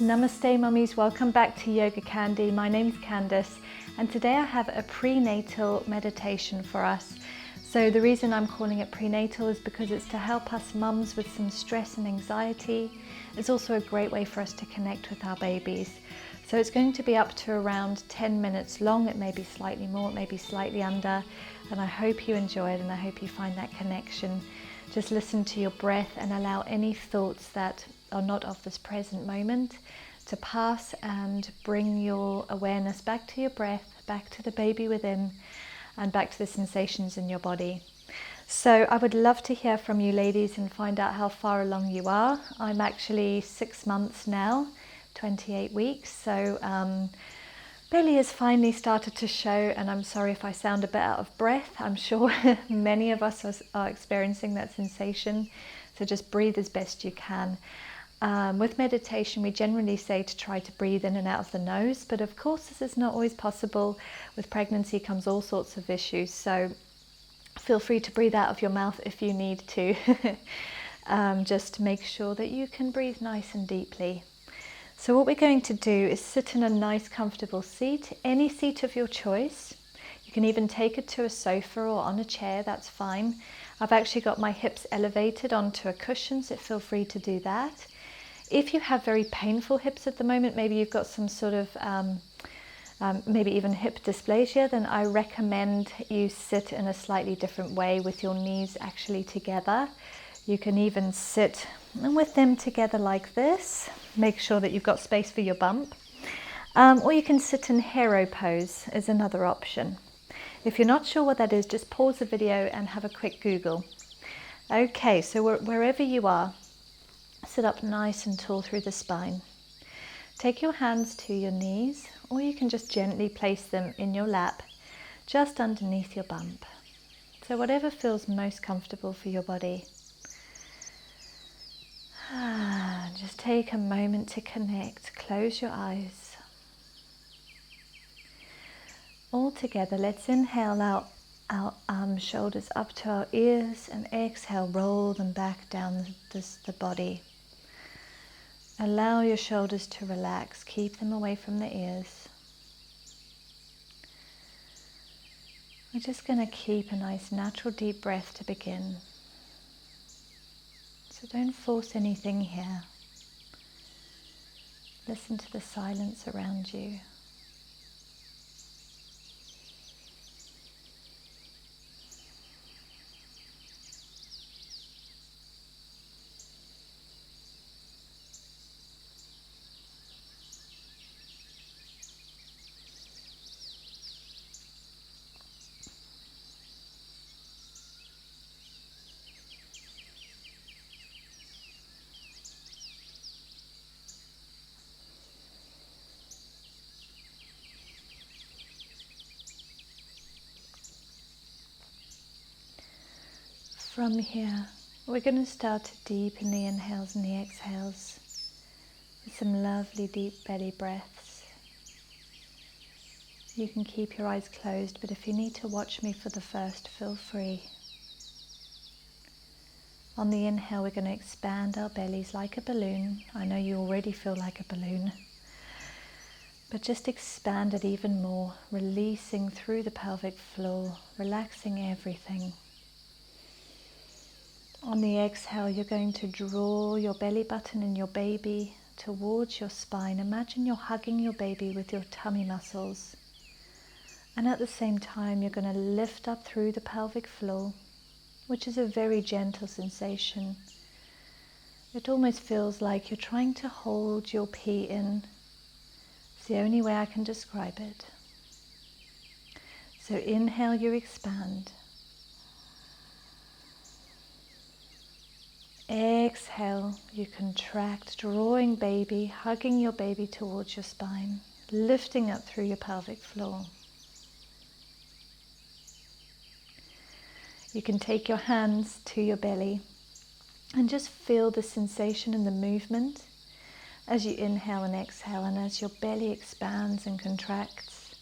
Namaste mummies, welcome back to Yogacandi. My name's Candace and today I have a prenatal meditation for us. So the reason I'm calling it prenatal is because it's to help us mums with some stress and anxiety. It's also a great way for us to connect with our babies. So it's going to be up to around 10 minutes long. It may be slightly more, it may be slightly under, and I hope you enjoy it and I hope you find that connection. Just listen to your breath and allow any thoughts that are not of this present moment to pass, and bring your awareness back to your breath, back to the baby within, and back to the sensations in your body. So I would love to hear from you ladies and find out how far along you are. I'm actually 6 months now, 28 weeks, so belly has finally started to show, and I'm sorry if I sound a bit out of breath. I'm sure many of us are experiencing that sensation, so just breathe as best you can. With meditation, we generally say to try to breathe in and out of the nose, but of course this is not always possible. With pregnancy comes all sorts of issues, so feel free to breathe out of your mouth if you need to. Just make sure that you can breathe nice and deeply. So what we're going to do is sit in a nice comfortable seat, any seat of your choice. You can even take it to a sofa or on a chair, that's fine. I've actually got my hips elevated onto a cushion, so feel free to do that. If you have very painful hips at the moment, maybe you've got some sort of, maybe even hip dysplasia, then I recommend you sit in a slightly different way with your knees actually together. You can even sit with them together like this. Make sure that you've got space for your bump. Or you can sit in hero pose is another option. If you're not sure what that is, just pause the video and have a quick Google. Okay, so wherever you are, sit up nice and tall through the spine. Take your hands to your knees, or you can just gently place them in your lap, just underneath your bump. So whatever feels most comfortable for your body. Just take a moment to connect. Close your eyes. All together, let's inhale our shoulders up to our ears and exhale, roll them back down the body. Allow your shoulders to relax, keep them away from the ears. We're just going to keep a nice natural deep breath to begin. So don't force anything here. Listen to the silence around you. From here, we're going to start to deepen the inhales and the exhales with some lovely deep belly breaths. You can keep your eyes closed, but if you need to watch me for the first, feel free. On the inhale, we're going to expand our bellies like a balloon. I know you already feel like a balloon, but just expand it even more, releasing through the pelvic floor, relaxing everything. On the exhale, you're going to draw your belly button and your baby towards your spine. Imagine you're hugging your baby with your tummy muscles. And at the same time, you're going to lift up through the pelvic floor, which is a very gentle sensation. It almost feels like you're trying to hold your pee in. It's the only way I can describe it. So inhale, you expand. Exhale, you contract, drawing baby, hugging your baby towards your spine, lifting up through your pelvic floor. You can take your hands to your belly and just feel the sensation and the movement as you inhale and exhale, and as your belly expands and contracts.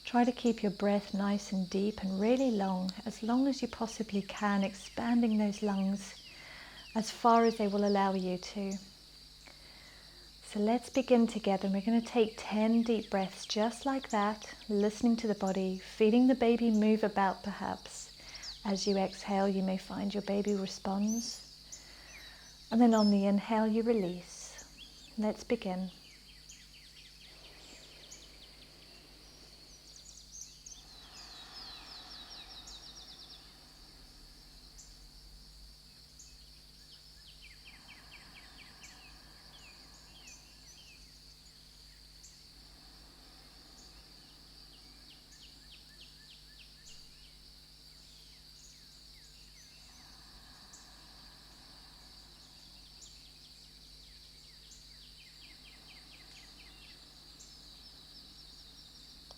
Try to keep your breath nice and deep and really long as you possibly can, expanding those lungs as far as they will allow you to. So let's begin together. We're going to take 10 deep breaths just like that, listening to the body, feeling the baby move about perhaps. As you exhale, you may find your baby responds. And then on the inhale, you release. Let's begin.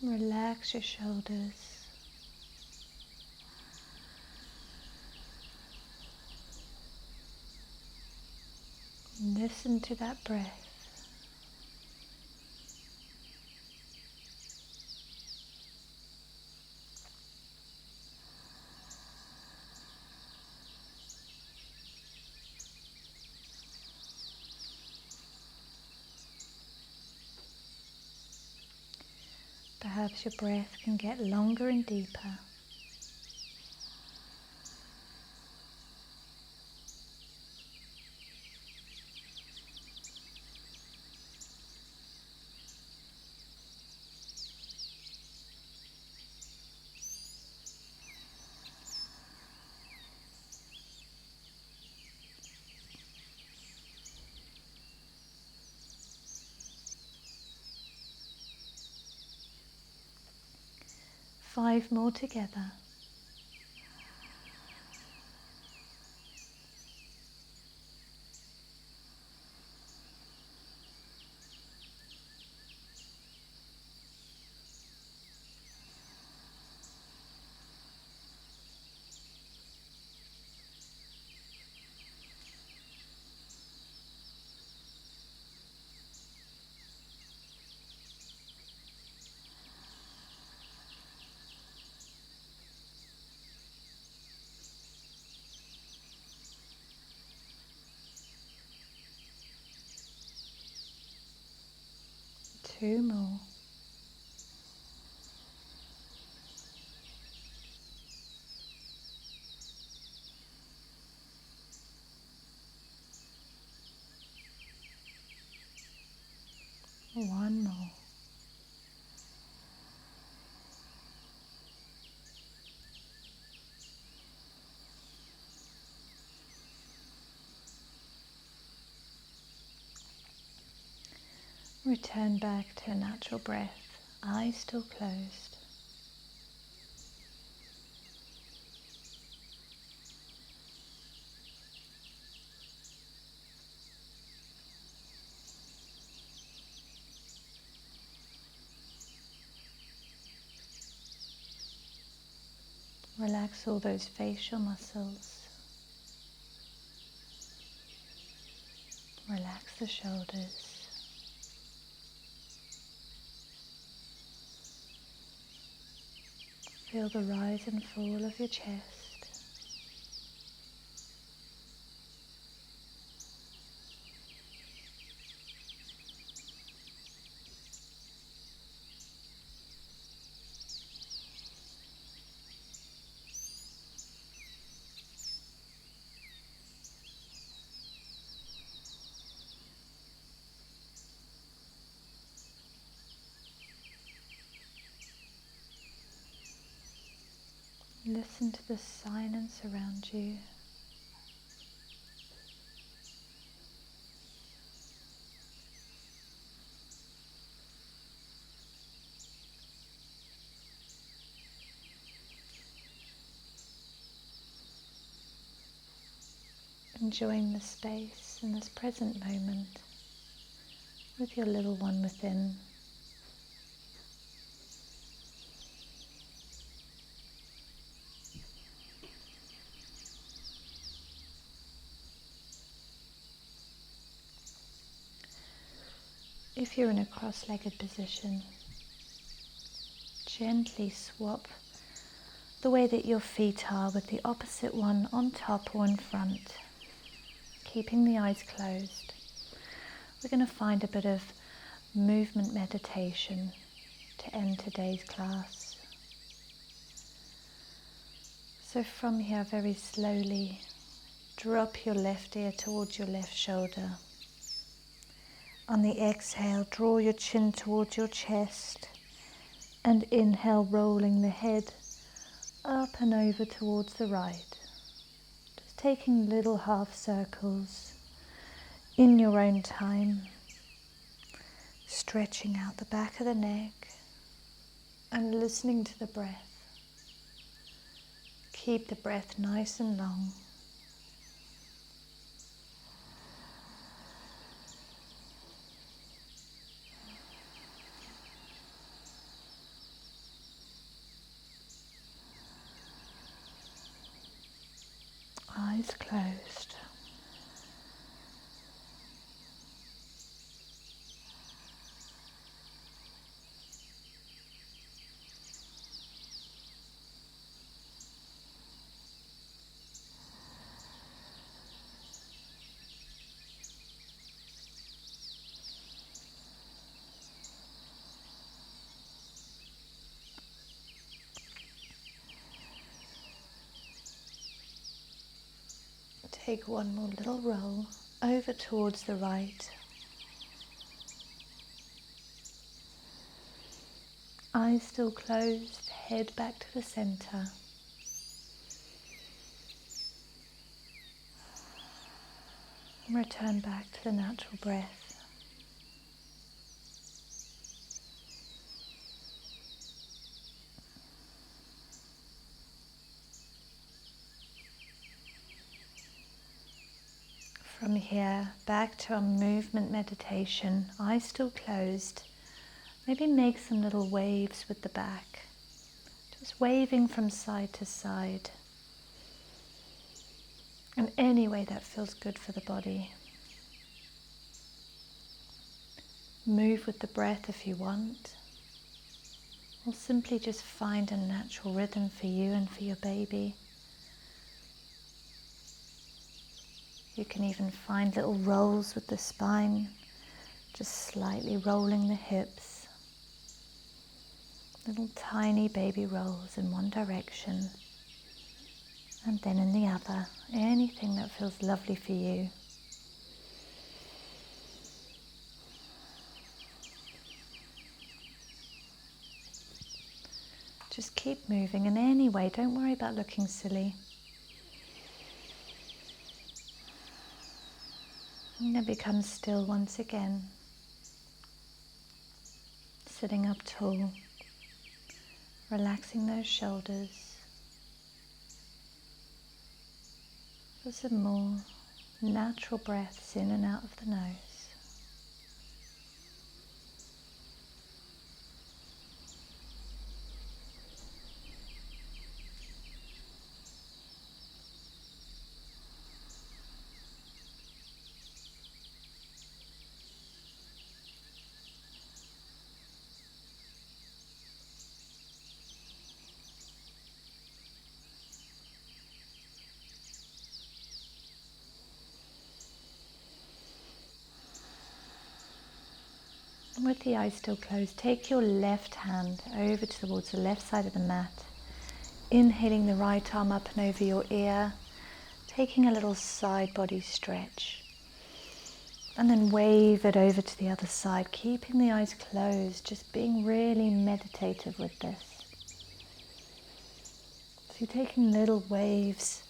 Relax your shoulders. Listen to that breath. Perhaps your breath can get longer and deeper. Five more together. Two more. One more. Return back to a natural breath, eyes still closed. Relax all those facial muscles. Relax the shoulders. Feel the rise and fall of your chest. Listen to the silence around you. Enjoying the space in this present moment with your little one within. If you're in a cross-legged position, gently swap the way that your feet are with the opposite one on top or in front, keeping the eyes closed. we're going to find a bit of movement meditation to end today's class. So from here, very slowly, drop your left ear towards your left shoulder. On the exhale, draw your chin towards your chest, and inhale, rolling the head up and over towards the right. Just taking little half circles in your own time, stretching out the back of the neck and listening to the breath. Keep the breath nice and long. Eyes closed. Take one more little roll over towards the right. Eyes still closed, head back to the center. Return back to the natural breath. From here, back to our movement meditation, eyes still closed. Maybe make some little waves with the back, just waving from side to side, in any way that feels good for the body. Move with the breath if you want, or simply just find a natural rhythm for you and for your baby. You can even find little rolls with the spine, just slightly rolling the hips. Little tiny baby rolls in one direction and then in the other. Anything that feels lovely for you. Just keep moving in any way. Don't worry about looking silly. And then become still once again. Sitting up tall, relaxing those shoulders. For some more natural breaths in and out of the nose. With the eyes still closed, take your left hand over towards the left side of the mat, inhaling the right arm up and over your ear, taking a little side body stretch, and then wave it over to the other side, keeping the eyes closed, just being really meditative with this. So you're taking little waves,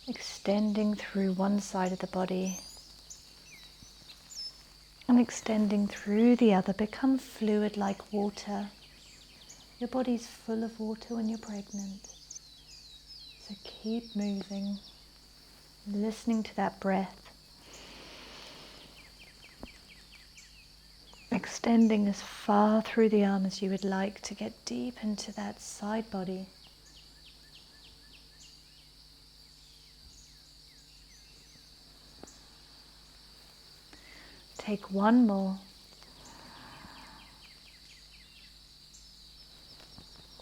extending through one side of the body, and extending through the other. Become fluid like water. Your body's full of water when you're pregnant. So keep moving, listening to that breath. Extending as far through the arm as you would like to get deep into that side body. Take one more.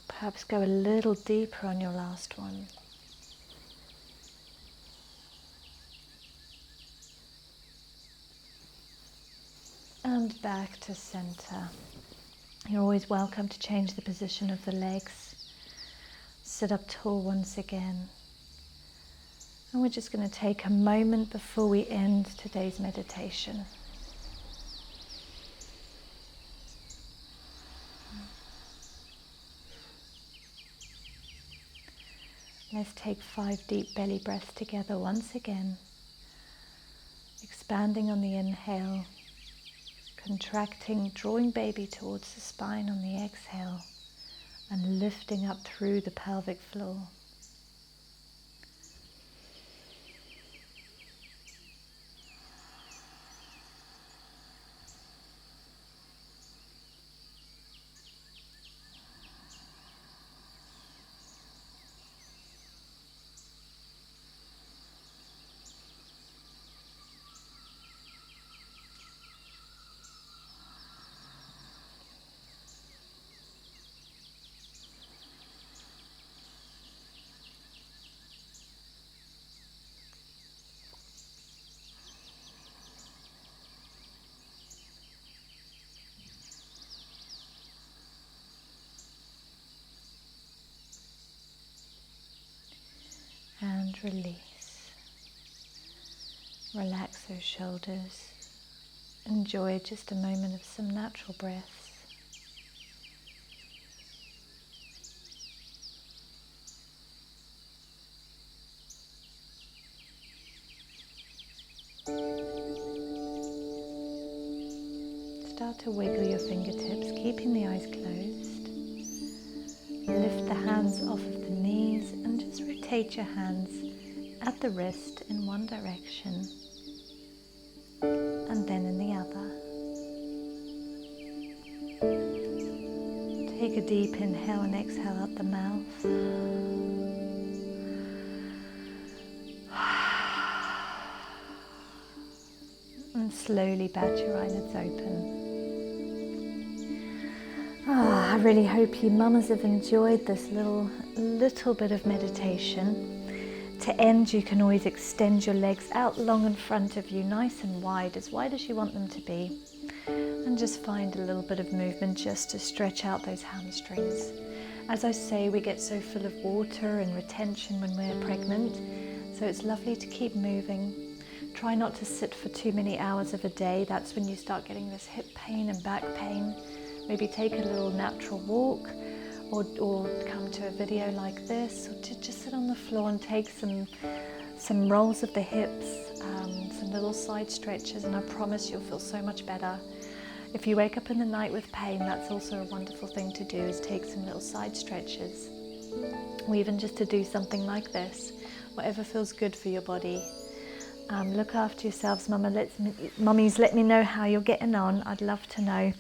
Perhaps go a little deeper on your last one. and back to center. You're always welcome to change the position of the legs. Sit up tall once again. And we're just going to take a moment before we end today's meditation. Let's take 5 deep belly breaths together once again. Expanding on the inhale, contracting, drawing baby towards the spine on the exhale, and lifting up through the pelvic floor. And release. Relax those shoulders. Enjoy just a moment of some natural breaths. Start to wiggle your fingertips, keeping the eyes closed. Lift the hands off of the knees and just rotate your hands at the wrist in one direction and then in the other. Take a deep inhale and exhale out the mouth. And slowly bat your eyelids open. I really hope you mamas have enjoyed this little bit of meditation. To end, you can always extend your legs out long in front of you, nice and wide as you want them to be. And just find a little bit of movement just to stretch out those hamstrings. As I say, we get so full of water and retention when we're pregnant, so it's lovely to keep moving. Try not to sit for too many hours of a day. That's when you start getting this hip pain and back pain. Maybe take a little natural walk, or come to a video like this, or to just sit on the floor and take some rolls of the hips, some little side stretches, and I promise you'll feel so much better. If you wake up in the night with pain, that's also a wonderful thing to do, is take some little side stretches, or even just to do something like this, whatever feels good for your body. Look after yourselves, mummies. Let me know how you're getting on. I'd love to know.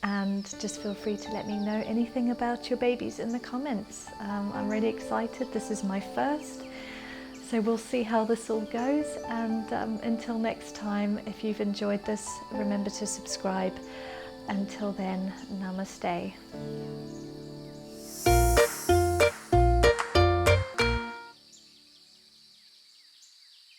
And just feel free to let me know anything about your babies in the comments. I'm really excited. This is my first, so we'll see how this all goes. And until next time, if you've enjoyed this, remember to subscribe. Until then, namaste.